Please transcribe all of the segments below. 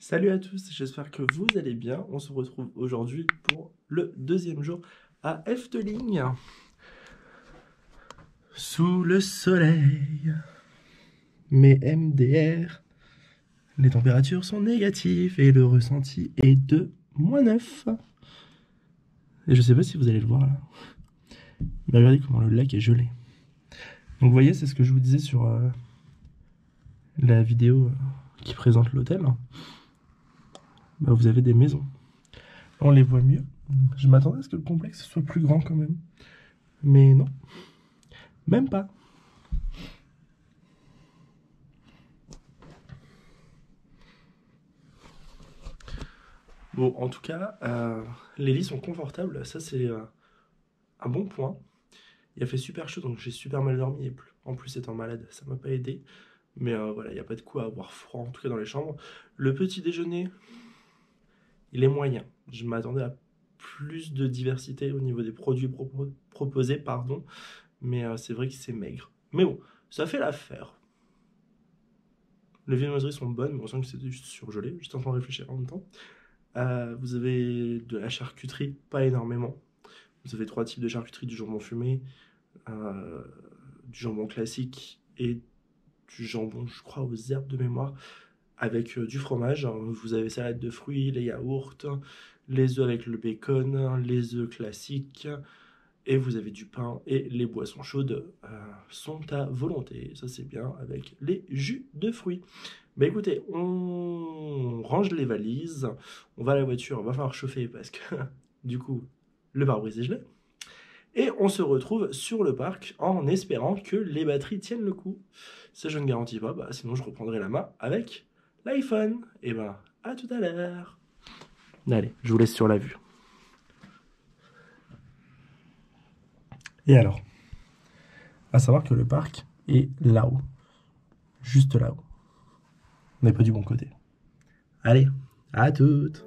Salut à tous, j'espère que vous allez bien. On se retrouve aujourd'hui pour le deuxième jour à Efteling. Sous le soleil, mes MDR, les températures sont négatives et le ressenti est de -9. Et je sais pas si vous allez le voir là. Mais regardez comment le lac est gelé. Donc vous voyez, c'est ce que je vous disais sur la vidéo qui présente l'hôtel. Bah, vous avez des maisons. On les voit mieux. Je m'attendais à ce que le complexe soit plus grand quand même. Mais non. Même pas. Bon, en tout cas, les lits sont confortables. Ça, c'est un bon point. Il a fait super chaud, donc j'ai super mal dormi. Et en plus, étant malade, ça m'a pas aidé. Mais voilà, il n'y a pas de quoi avoir froid, en tout cas dans les chambres. Le petit déjeuner, il est moyen. Je m'attendais à plus de diversité au niveau des produits proposés, pardon. Mais c'est vrai que c'est maigre. Mais bon, ça fait l'affaire. Les viennoiseries sont bonnes, mais on sent que c'est juste surgelé. J'étais en train de réfléchir en même temps. Vous avez de la charcuterie, pas énormément. Vous avez 3 types de charcuterie, du jambon fumé, du jambon classique et du jambon, je crois, aux herbes de mémoire, avec du fromage. Vous avez salade de fruits, les yaourts, les œufs avec le bacon, les œufs classiques, et vous avez du pain, et les boissons chaudes sont à volonté. Ça c'est bien avec les jus de fruits. Bah écoutez, on range les valises, on va à la voiture, on va falloir chauffer parce que du coup le pare-brise est gelé. Et on se retrouve sur le parc en espérant que les batteries tiennent le coup. Ça je ne garantis pas, bah, sinon je reprendrai la main avec l'iPhone. Et ben à tout à l'heure. Allez, je vous laisse sur la vue. Et alors, à savoir que le parc est là-haut, juste là-haut. On n'est pas du bon côté. Allez, à toutes.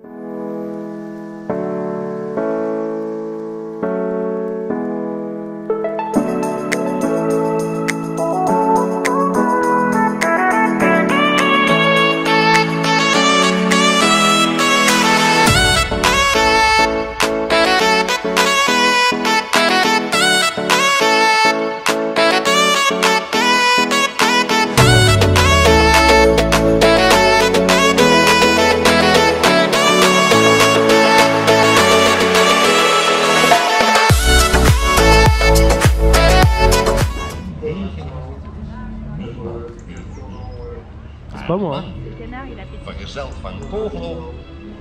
C'est pas moi. Hein. Le canard, il a pété. Vergezeld van kogel.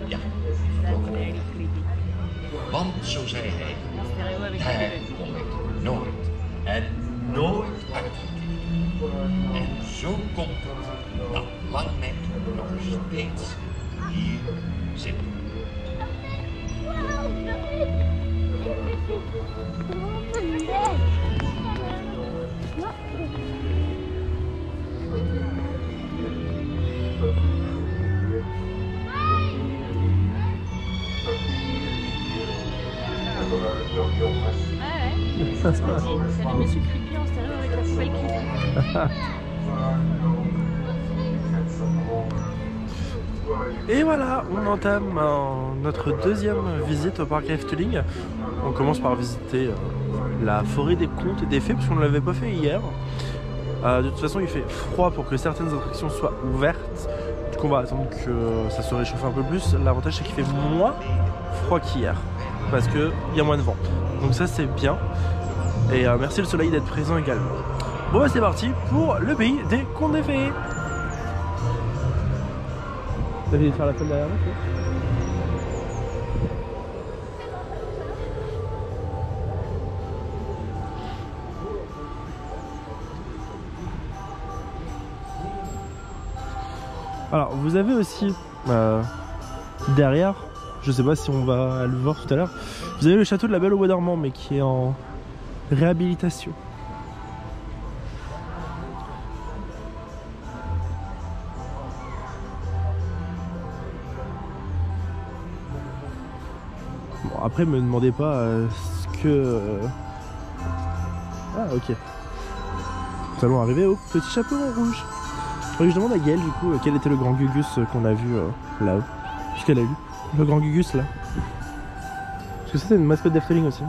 Ja, Dat is erg creepy. want zo zei hij, En stéréo avec daar le kom ik nooit en nooit uitgekeerd. En zo komt het dat Langnek nog steeds hier zit. C'est le monsieur creepy en stéréo avec la poubelle creepy. Et voilà, on entame notre deuxième visite au parc Efteling. On commence par visiter la forêt des contes et des fées, parce qu'on ne l'avait pas fait hier. De toute façon, il fait froid pour que certaines attractions soient ouvertes. Du coup, on va attendre que ça se réchauffe un peu plus. L'avantage, c'est qu'il fait moins froid qu'hier, parce qu'il y a moins de vent. Donc ça, c'est bien. Et merci le soleil d'être présent également. Bon, bah, c'est parti pour le pays des contes des fées. Vous avez faire la fête derrière moi, alors, vous avez aussi derrière, je sais pas si on va le voir tout à l'heure, vous avez le château de la Belle au Bois dormant, mais qui est en réhabilitation. Bon, après, me demandez pas ce que... Ah, ok. Nous allons arriver au petit chapeau en rouge. Faudrait que je demande à Gaëlle du coup quel était le grand Gugus qu'on a vu là-haut. Ce qu'elle a vu. Le grand Gugus là. Parce que c'était une mascotte d'Efteling aussi.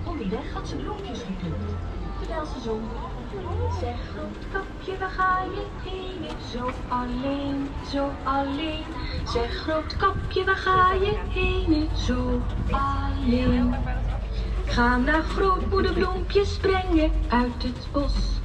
Onderweg had ze bloempjes geplukt, terwijl ze zong. Zeg Roodkapje, waar ga je heen? Zo alleen, zo alleen. Zeg Roodkapje, waar ga je heen? Zo alleen. Ga naar grootmoeder bloempjes brengen uit het bos.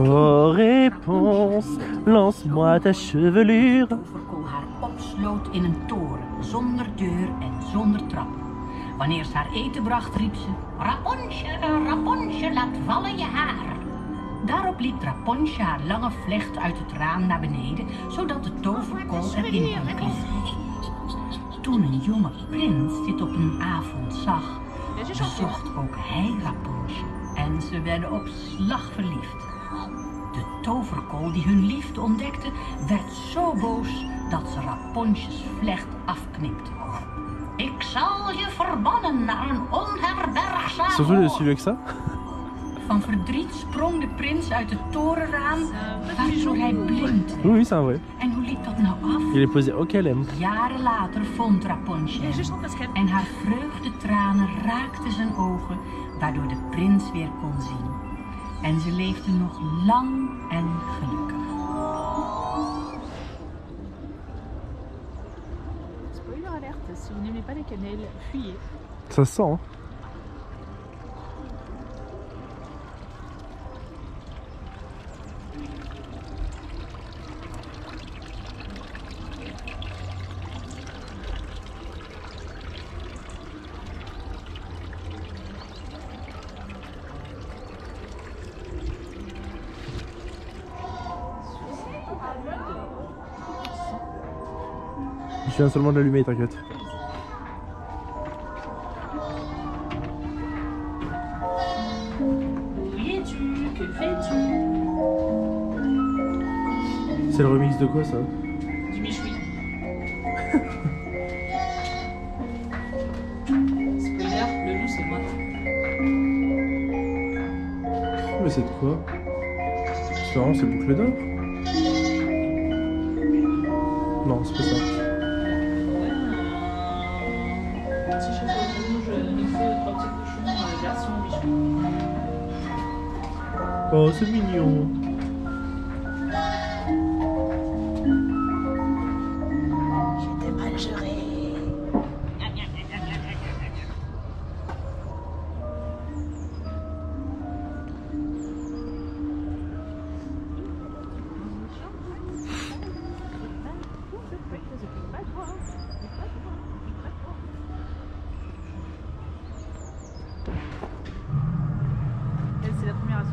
Oh réponse, lance-moi ta chevelure. Toverkool haar opsloot in een toren, zonder deur en zonder trap. Wanneer ze haar eten bracht, riep ze: Raponsje, Raponsje, laat vallen je haar. Daarop liet Raponsje haar lange vlecht uit het raam naar beneden, zodat de toverkool erin kon klimmen. Toen een jonge prins dit op een avond zag, bezocht ook hij Raponsje en ze werden op slag verliefd. De toverkool die hun liefde ontdekte, werd zo boos dat ze Raponsjes vlecht afknipte. Ik zal je verbannen naar een onherbergzaam Surtout le suivi avec ça. Van verdriet sprong de prins uit het torenraam, waardoor hij blind werd. Oui, c'est un vrai. En hoe liep dat nou af? Il est posé au calme. Jaren later vond Raponsje hem en haar vreugdetranen raakten zijn ogen, waardoor de prins weer kon zien. En ze leefden nog lang en gelukkig. Spoiler alerte, si vous n'aimez pas les cannelles, fuyez. Ça se sent, hein. Je viens seulement de l'allumer, t'inquiète. Qui es-tu? Que fais-tu? C'est le remix de quoi ça? Du Michoui. Spoiler, le loup c'est moi. Mais c'est de quoi? C'est vraiment c'est boucle d'or? Non, c'est pas ça. Ouais, un petit chapeau rouge mixé de 3 petits cochons version Michoui. Oh, c'est mignon. J'étais mal géré. Elle, c'est la première à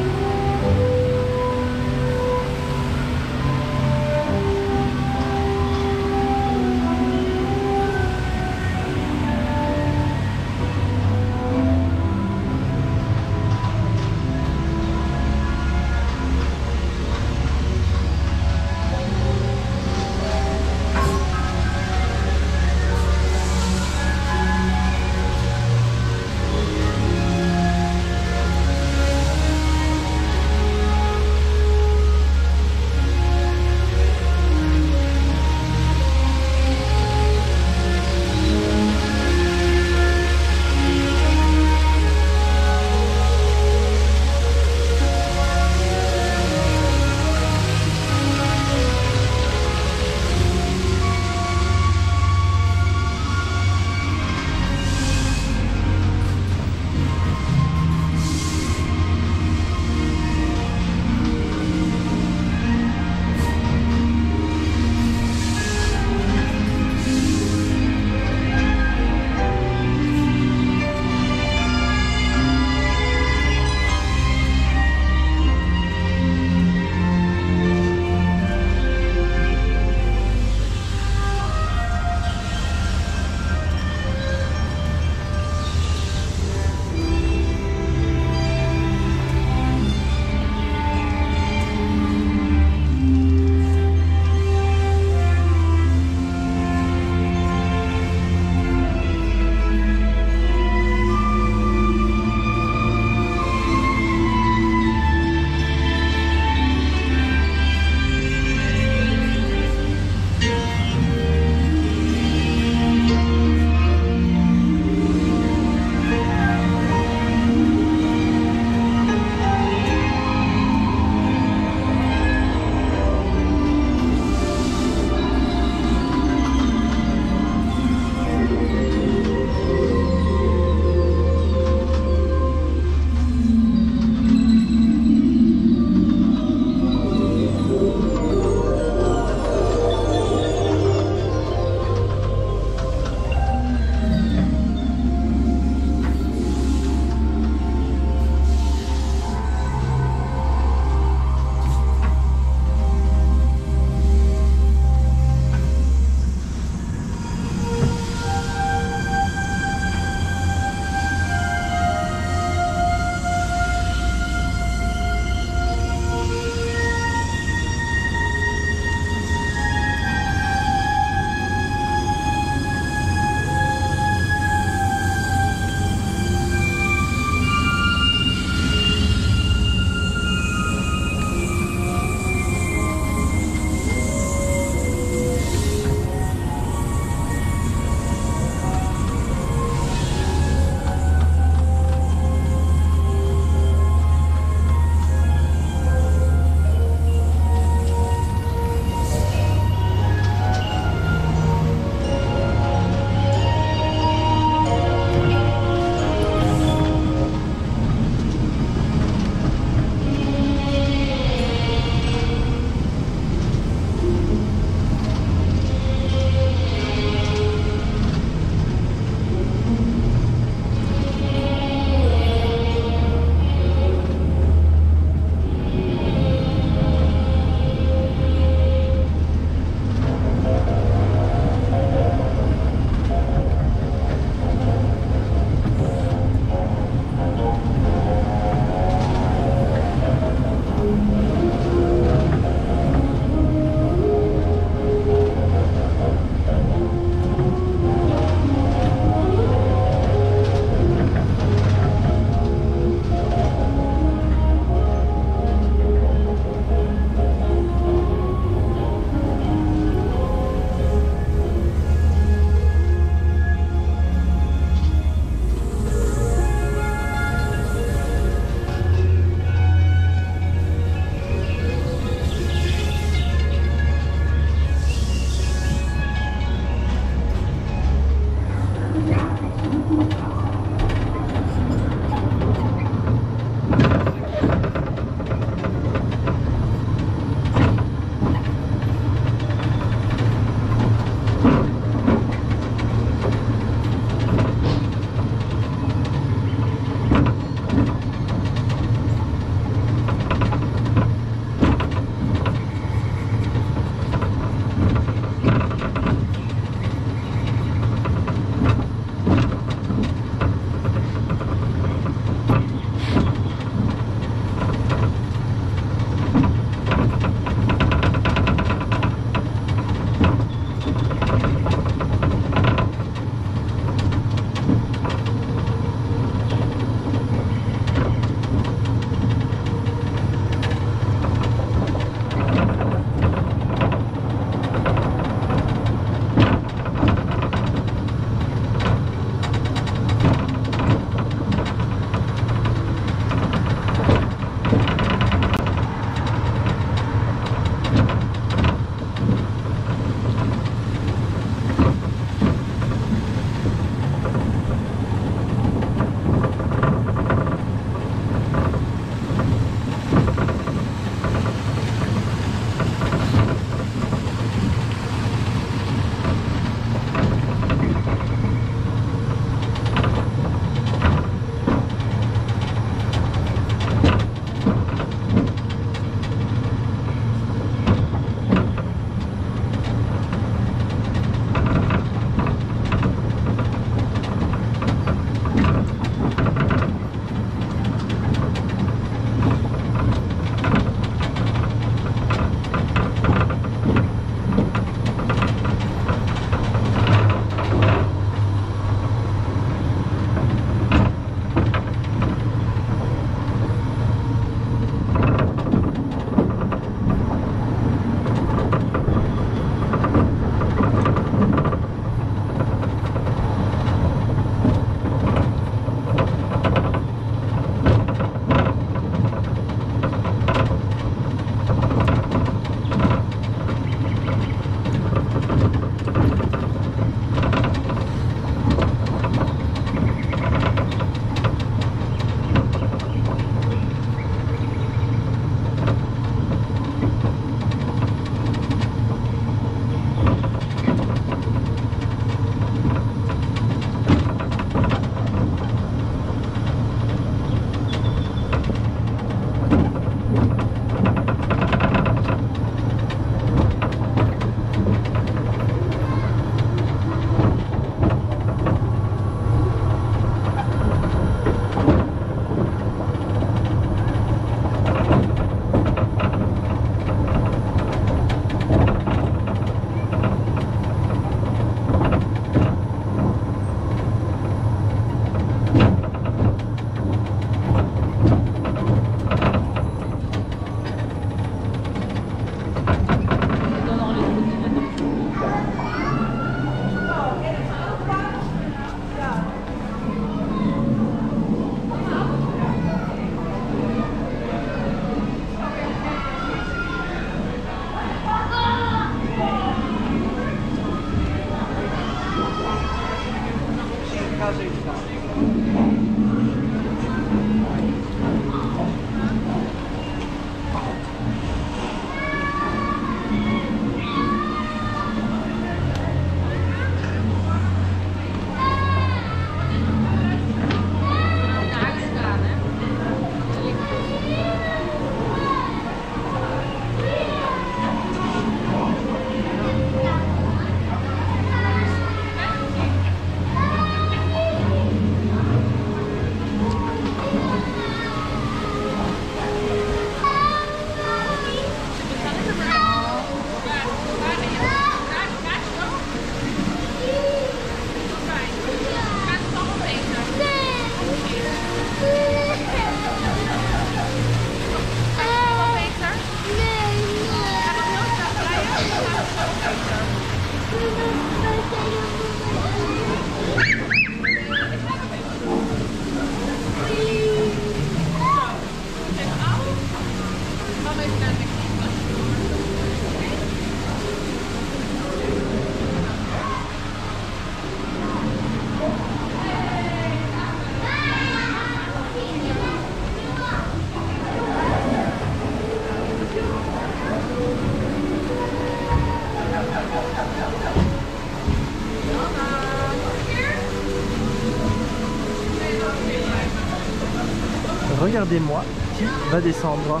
Regardez-moi qui va descendre.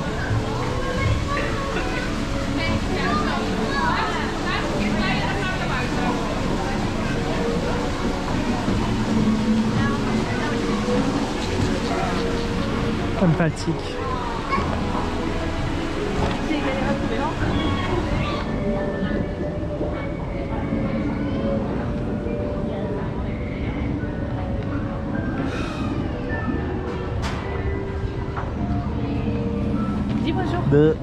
Ça me fatigue. Dis bonjour. De...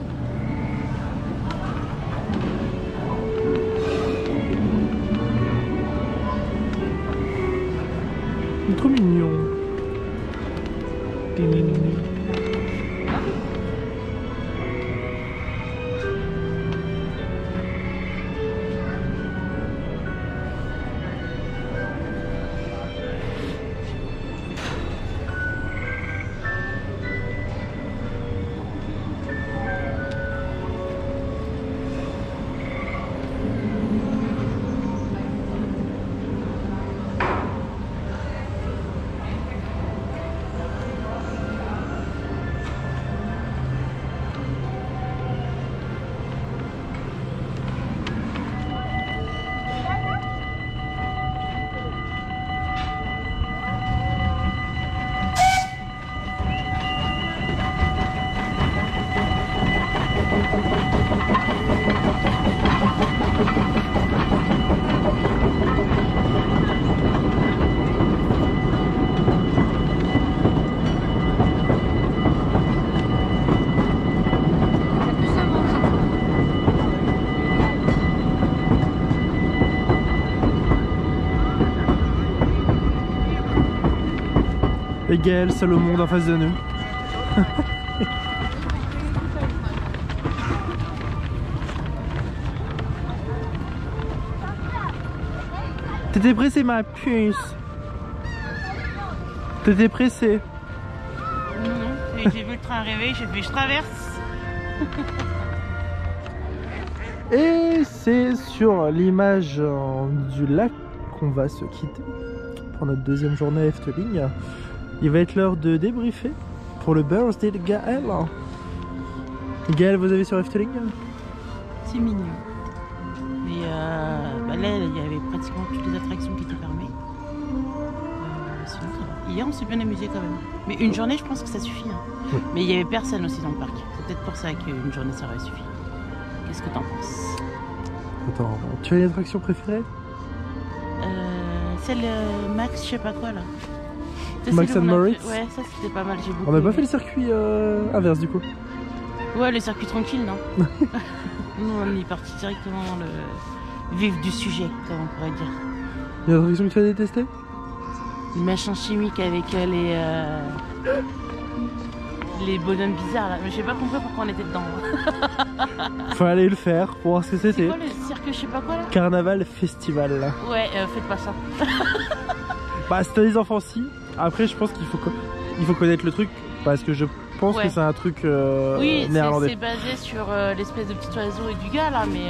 Trop mignon. Et Gaël, c'est le monde en face de nous. T'étais pressé ma puce. T'étais pressé. Non, j'ai vu le train arriver, j'ai fait je traverse. Et c'est sur l'image du lac qu'on va se quitter pour notre deuxième journée à Efteling. Il va être l'heure de débriefer pour le birthday de Gaël. Gaël, vous avez sur Efteling? C'est mignon. Mais bah là, il y avait pratiquement toutes les attractions qui étaient fermées. Sinon, ça va. Hier, on s'est bien amusé quand même. Mais une journée, je pense que ça suffit. Hein. Oui. Mais il y avait personne aussi dans le parc. C'est peut-être pour ça qu'une journée, ça aurait suffi. Qu'est-ce que t'en penses? Attends, tu as une attraction préférée? Celle Max, je sais pas quoi là. Ça, Max c'est and le- Moritz? Ouais, ça c'était pas mal, j'ai beaucoup On n'a pas aimé. fait le circuit inverse du coup. Ouais, le circuit tranquille, non? Nous, on est parti directement dans le vif du sujet, comme on pourrait dire. Il y a une attraction que tu as détestée? Le machin chimique avec les bonhommes bizarres là. Mais j'ai pas compris pourquoi on était dedans. Faut aller le faire pour voir ce que C'est c'était. quoi le cirque, je sais pas quoi là? Carnaval Festival. Ouais, faites pas ça. Bah, si t'as des enfants, si. Après, je pense qu'il faut connaître le truc parce que je pense que c'est un truc oui, néerlandais. c'est basé sur l'espèce de petit oiseau et du gars là, mais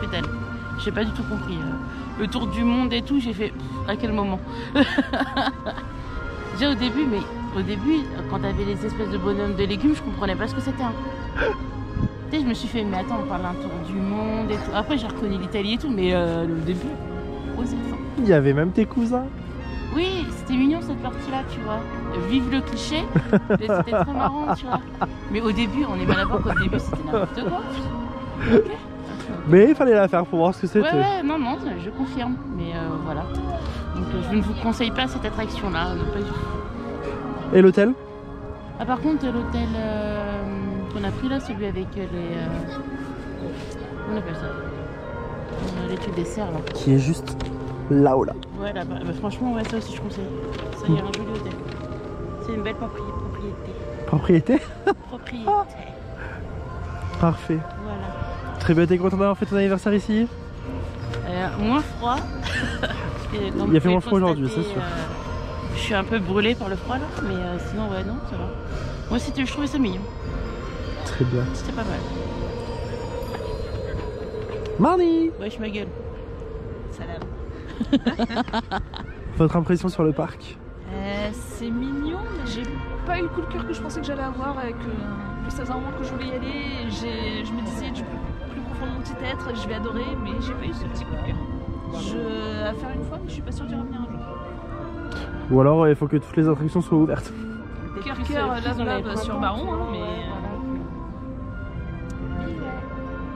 que dalle. J'ai pas du tout compris. Le tour du monde et tout, j'ai fait à quel moment? Déjà au début, quand t'avais les espèces de bonhommes de légumes, je comprenais pas ce que c'était. Hein. Tu sais, je me suis fait, mais attends, on parle d'un tour du monde et tout. Après, j'ai reconnu l'Italie et tout, mais le début, c'est fort. Il y avait même tes cousins. Oui, c'était mignon cette partie-là, tu vois. Vive le cliché, mais c'était très marrant, tu vois. Mais au début, on est bien d'accord qu'au début, c'était n'importe quoi. Ok. Mais il fallait la faire pour voir ce que c'était. Ouais, non, je confirme. Mais voilà. Donc je ne vous conseille pas cette attraction-là, pas du tout. Et l'hôtel? Ah, par contre, l'hôtel qu'on a pris là, celui avec les. On appelle ça les trucs des cerfs là. Qui est juste là-haut là. Ouais, là-bas. Bah, franchement, ouais, ça aussi je conseille. Ça y est, un joli hôtel. C'est une belle propriété. Propriété? Propriété. Parfait. Voilà. Très bien, t'es content d'avoir fait ton anniversaire ici? Moins froid. Il a fait moins froid aujourd'hui, c'est sûr. Je suis un peu brûlée par le froid là, mais sinon, ouais, non, ça va. Moi aussi, je trouvais ça mignon. Très bien. C'était pas mal. Marnie! Wesh ma gueule. Salam. Votre impression sur le parc? C'est mignon, mais j'ai pas eu le coup de cœur que je pensais que j'allais avoir avec ça faisait un moment que je voulais y aller. Je me disais du plus profond de mon petit être, je vais adorer, mais j'ai pas eu ce petit coup de cœur. À faire une fois, mais je suis pas sûre d'y revenir un jour. Ou alors il faut que toutes les attractions soient ouvertes. Cœur, lave sur marron, hein, mais.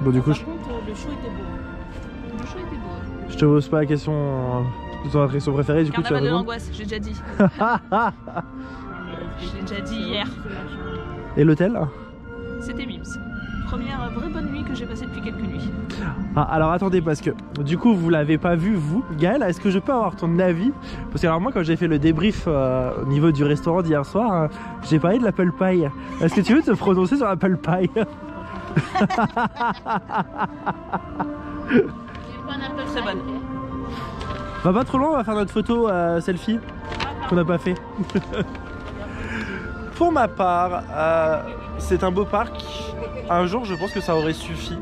Bon, du coup, Par contre, le show était beau. Le show était beau. je te pose pas la question de ton attraction préférée, du coup tu vas Carnaval de répondre. l'angoisse, j'ai déjà dit. Je l'ai déjà dit hier. Et l'hôtel? C'était Mims. Première vraie bonne nuit que j'ai passée depuis quelques nuits. Ah, alors attendez, parce que du coup vous l'avez pas vu vous, Gaël, est-ce que je peux avoir ton avis? Parce que alors moi quand j'ai fait le débrief au niveau du restaurant d'hier soir, j'ai parlé de l'apple pie. Est-ce que tu veux te prononcer sur l'apple pie? Très bonne. Va pas trop loin, on va faire notre photo selfie qu'on n'a pas fait. Pour ma part, c'est un beau parc. Un jour, je pense que ça aurait suffi.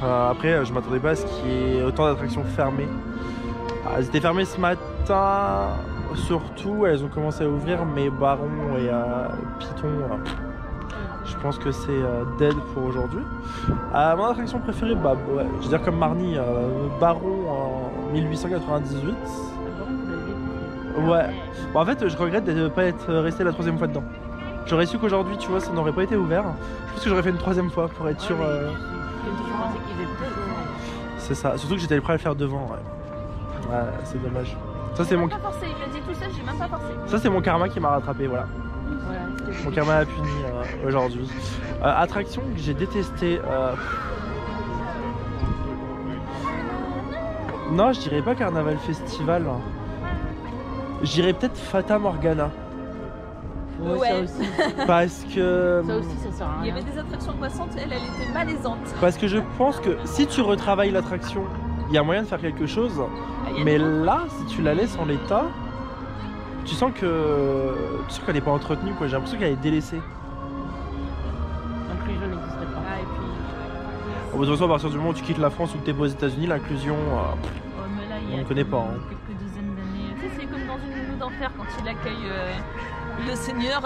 Après, je m'attendais pas à ce qu'il y ait autant d'attractions fermées. Elles étaient fermées ce matin, surtout. Elles ont commencé à ouvrir, mais Baron et Python, je pense que c'est dead pour aujourd'hui. Mon attraction préférée, bah, ouais, je veux dire comme Marnie, Baron en 1898. Ouais. Bon, en fait, je regrette de ne pas être resté la troisième fois dedans. J'aurais su qu'aujourd'hui, tu vois, ça n'aurait pas été ouvert. Je pense que j'aurais fait une troisième fois pour être sûr. C'est ça. Surtout que j'étais prêt à le faire devant. Ouais, c'est dommage. Ça, c'est mon. Pas forcé. Il m'a dit tout ça, j'ai même pas forcé. Ça, c'est mon karma qui m'a rattrapé, voilà. Mon karma a puni aujourd'hui. Attraction que j'ai détestée. Non, je dirais pas Carnaval Festival. Je dirais peut-être Fata Morgana. Ouais, ça aussi. Parce que. Ça aussi, ça sert à rien. Il y avait des attractions passantes, elle était malaisante. Parce que je pense que si tu retravailles l'attraction, il y a moyen de faire quelque chose. Mais là, si tu la laisses en l'état, tu sens qu'elle n'est pas entretenue, quoi. J'ai l'impression qu'elle est délaissée. L'inclusion n'existe pas. Ah, et puis. De toute façon, à partir du moment où tu quittes la France ou que tu es aux États-Unis, l'inclusion, Mais là, il y on a ne connaît pas. Hein. quelques dizaines d'années. Tu sais, c'est comme dans une nounou d'enfer quand il accueille le Seigneur.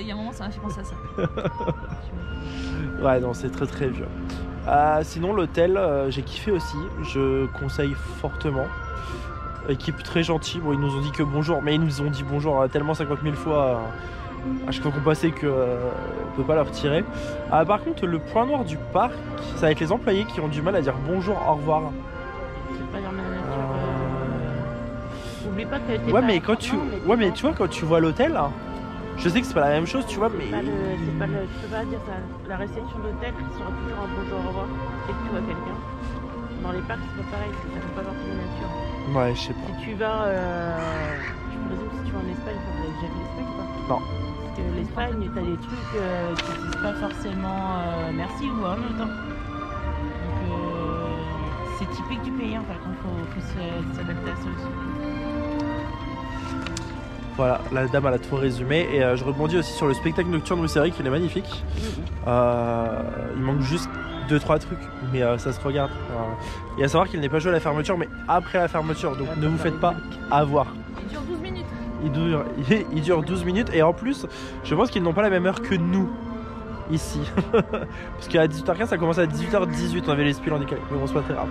Il y a un moment, ça m'a fait penser à ça. Ouais, non, c'est très très vieux. Sinon, l'hôtel, j'ai kiffé aussi. Je conseille fortement. Équipe très gentille. Bon, ils nous ont dit que bonjour, mais ils nous ont dit bonjour tellement 50 000 fois à chaque fois qu'on passait qu'on ne peut pas leur tirer. Par contre, le point noir du parc, ça va être les employés qui ont du mal à dire bonjour, au revoir. C'est pas dans la nature. Oublie pas que t'es Ouais, pas mais quand tu, ouais, mais tu vois, quand tu vois l'hôtel, je sais que c'est pas la même chose, tu vois, mais. Tu peux pas dire ça. La réception d'hôtel sera toujours un bonjour, au revoir. Dès que tu vois quelqu'un. Dans les parcs, c'est pas pareil, ça fait pas partie de la nature. Ouais, je sais pas. Si tu vas, je présume que si tu vas en Espagne, vous avez déjà vu l'Espagne ou pas? Non. Parce que l'Espagne, t'as des trucs qui disent pas forcément merci ou en même temps. Donc si typique du pays, en fait, il faut s'adapter à ça aussi. Voilà, la dame elle a tout résumé et je rebondis aussi sur le spectacle nocturne où c'est vrai qu'il est magnifique. Il manque juste 2-3 trucs, mais ça se regarde. Et à savoir qu'il n'est pas joué à la fermeture, mais après la fermeture, donc ne vous faites pas avoir. Il dure 12 minutes. Il dure 12 minutes et en plus, je pense qu'ils n'ont pas la même heure que nous ici. Parce qu'à 18h15, ça commence à 18h18, on avait les spiles en décalé, mais bon, c'est pas très grave.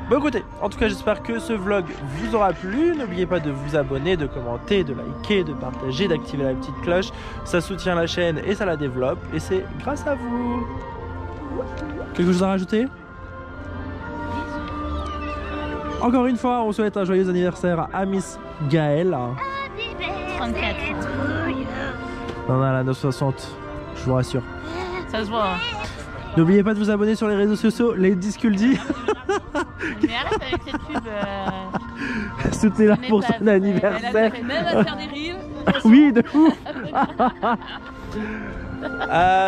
Bon, écoutez, en tout cas, j'espère que ce vlog vous aura plu. N'oubliez pas de vous abonner, de commenter, de liker, de partager, d'activer la petite cloche. Ça soutient la chaîne et ça la développe. Et c'est grâce à vous. Quelque chose à rajouter? Encore une fois, on souhaite un joyeux anniversaire à Miss Gaëlle. 34. Non, la 960, je vous rassure. Ça se voit. N'oubliez pas de vous abonner sur les réseaux sociaux, les Disculdi. Mais arrête avec cette pub. Soutenez-la pour son Elle anniversaire. a même à faire des reels. Oui, de ouf.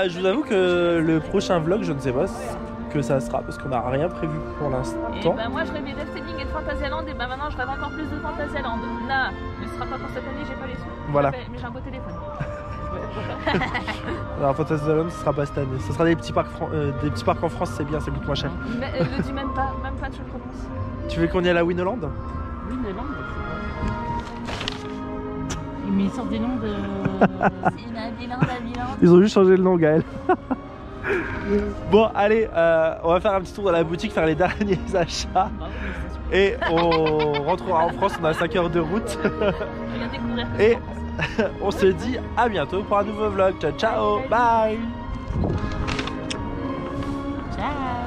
Je vous avoue que le prochain vlog, je ne sais pas ce que ça sera parce qu'on n'a rien prévu pour Et l'instant. bah moi je rêvais d'Efteling et de Fantasyland et bah maintenant je rêve encore plus de Fantasyland. Là, mais ce sera pas pour cette année, j'ai pas les sous. Voilà. Mais j'ai un beau téléphone. Alors Fantasyland, ce sera pas cette année. Ce sera des petits parcs, en France, c'est bien, ça coûte moins cher. Mais le dis même pas tu le prononces. Tu veux qu'on y aille à Winoland? Oui, mais non, mais ils sortent des noms de. Ils ont juste changé le nom, Gaël. Bon, allez, on va faire un petit tour dans la boutique, faire les derniers achats. Et on rentrera en France, on a 5 heures de route. Viens découvrir. Et on se dit à bientôt pour un nouveau vlog. Ciao, ciao, bye. Ciao.